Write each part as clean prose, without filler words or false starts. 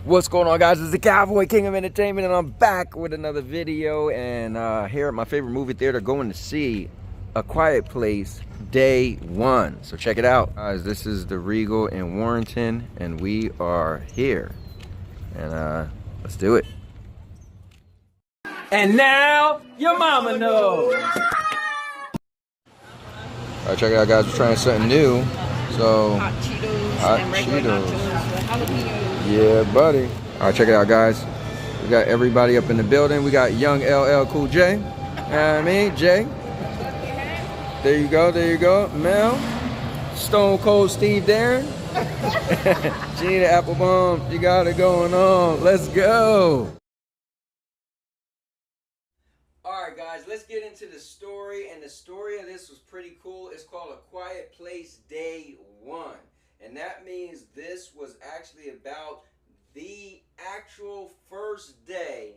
What's going on, guys? It's the Cowboy, King of Entertainment, and I'm back with another video. And here at my favorite movie theater, going to see A Quiet Place Day 1. So check it out, guys. This is the Regal in Warrenton, and we are here. And let's do it. And now your mama knows. All right, check it out, guys. We're trying something new. So Hot Cheetos hot and regular Cheetos. nachos with jalapenos. Yeah, buddy. All right, check it out, guys. We got everybody up in the building. We got young LL Cool J. You know what I mean? Jay. There you go, there you go. Mel. Stone Cold Steve Darren. Gina Applebaum. You got it going on. Let's go. All right, guys, let's get into the story. And the story of this was pretty cool. It's called A Quiet Place Day 1. And that means this was actually about the actual first day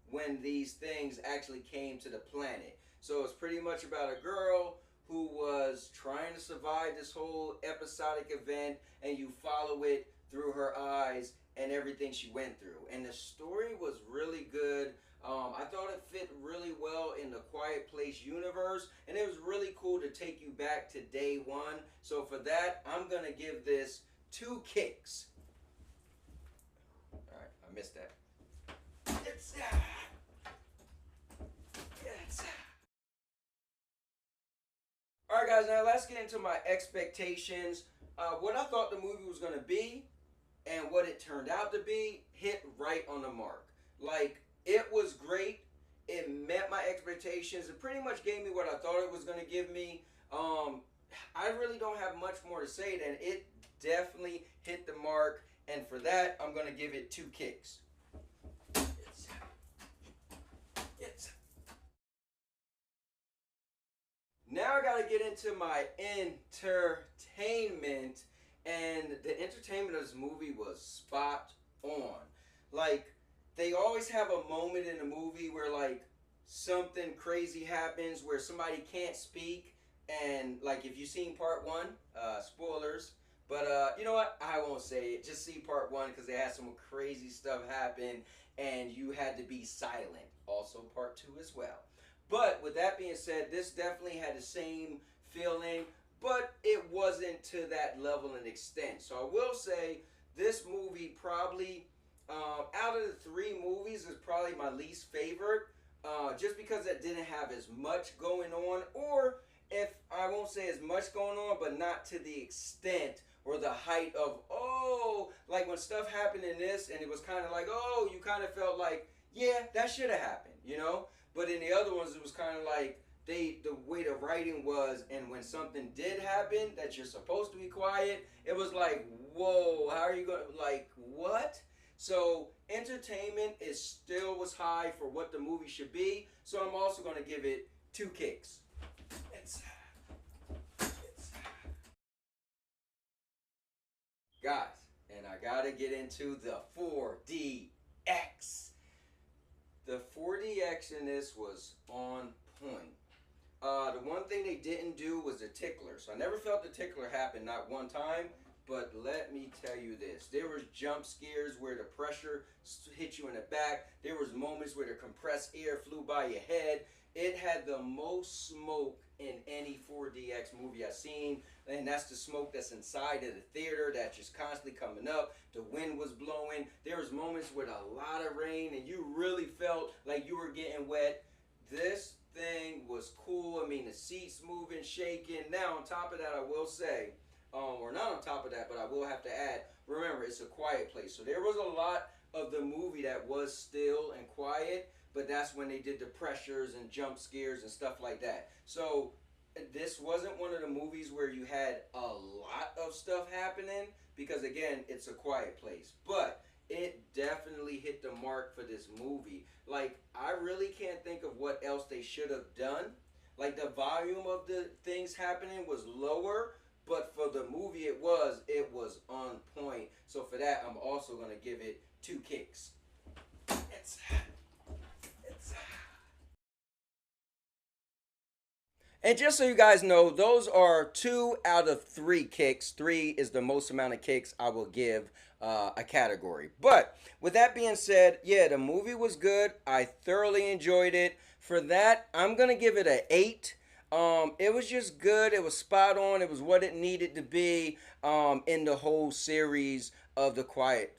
when these things actually came to the planet. So it's pretty much about a girl who was trying to survive this whole episodic event, and you follow it through her eyes and everything she went through. And the story was really good. I thought it fit really well in the Quiet Place universe, and it was really cool to take you back to day 1. So for that, I'm going to give this 2 kicks. All right, I missed that. All right, guys, now let's get into my expectations. What I thought the movie was going to be and what it turned out to be hit right on the mark. Like, it was great. It met my expectations. It pretty much gave me what I thought it was going to give me. I really don't have much more to say than it definitely hit the mark. And for that, I'm going to give it 2 kicks. Now I got to get into my entertainment. And the entertainment of this movie was spot on. Like, they always have a moment in a movie where, like, something crazy happens where somebody can't speak. And, like, if you've seen part 1, spoilers. But, you know what? I won't say it. Just see part 1 because they had some crazy stuff happen and you had to be silent. Also part 2 as well. But with that being said, this definitely had the same feeling, but it wasn't to that level and extent. So I will say this movie probably, out of the 3 movies, is probably my least favorite, just because it didn't have as much going on, or if I won't say as much going on, but not to the extent or the height of, oh, like when stuff happened in this and it was kind of like, oh, you kind of felt like, yeah, that should have happened, you know? But in the other ones, it was kind of like the way the writing was, and when something did happen that you're supposed to be quiet, it was like, whoa, how are you going to, like, what? So entertainment is still was high for what the movie should be, so I'm also going to give it 2 kicks. Guys, and I got to get into the 4DX. The 4DX in this was on point. The one thing they didn't do was the tickler. So I never felt the tickler happen, not one time. But let me tell you this. There was jump scares where the pressure hit you in the back. There was moments where the compressed air flew by your head. It had the most smoke in any 4DX movie I've seen. And that's the smoke that's inside of the theater that's just constantly coming up. The wind was blowing. There was moments with a lot of rain and you really felt like you were getting wet. This thing was cool. I mean, the seats moving, shaking. Now, on top of that, I will say, or not on top of that, but I will have to add, remember, it's a quiet place. So there was a lot of the movie that was still and quiet, but that's when they did the pressures and jump scares and stuff like that. So this wasn't one of the movies where you had a lot of stuff happening because, again, it's a quiet place. But it definitely hit the mark for this movie. Like, I really can't think of what else they should have done. Like, the volume of the things happening was lower, but for the movie it was on point. So for that, I'm also going to give it 2 kicks. And just so you guys know, those are 2 out of 3 kicks. 3 is the most amount of kicks I will give a category. But with that being said, yeah, the movie was good. I thoroughly enjoyed it. For that, I'm gonna give it an 8. It was just good. It was spot on. It was what it needed to be in the whole series of The Quiet,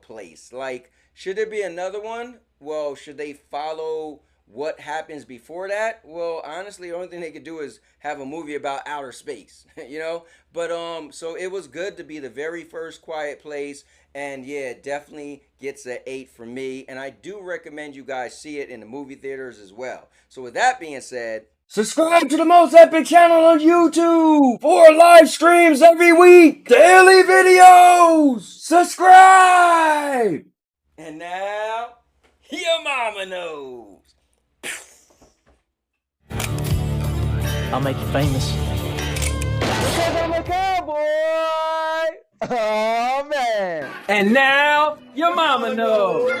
Place. Like, should there be another one? Well, should they follow what happens before that? Well, honestly, the only thing they could do is have a movie about outer space, you know. But so it was good to be the very first Quiet Place, and yeah, it definitely gets an 8 from me. And I do recommend you guys see it in the movie theaters as well. So with that being said, subscribe to the Most Epic channel on YouTube for live streams every week, daily videos. Subscribe. And now, your mama knows. I'll make you famous. Because I'm a cowboy. Oh man. And now, your mama knows.